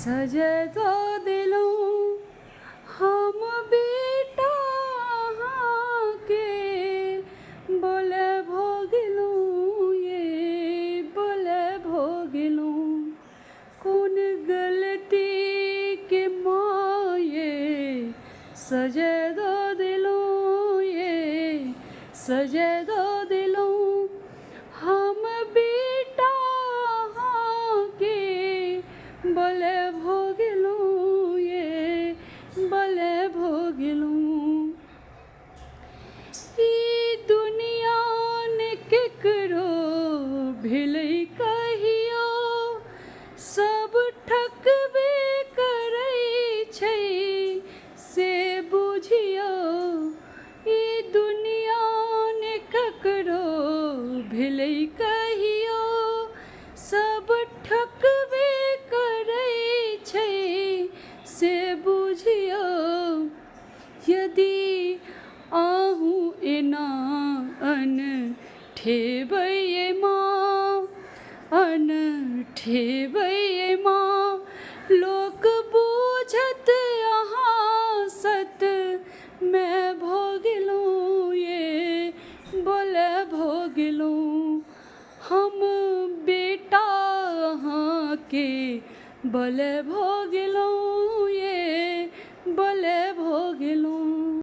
सजे तो दिलों हम बेटा के बोले भोगिलूँ ये बोले भोगिलूँ कौन गलती के माये सजे दो दिलों ये सजे दो दिलों हम बेटा के बोले भोगिलूँ ये बोले भोगिलूँ ई दुनिया ने केकरो भिलई कहियो सब ठकबे करै छै से बुझियो ई दुनिया ने केकरो भिलई कहियो सब ठकबे करै छै से बुझियो यदि आहू एना अन ठेबै माँ अन ठेबै माँ लोक बूझत अहाँ सत मैं भोगिलूँ ये बोले भोगिलूँ हम बेटा अहाँ के बोले भोगिलूँ ये बोले भोगिलूँ।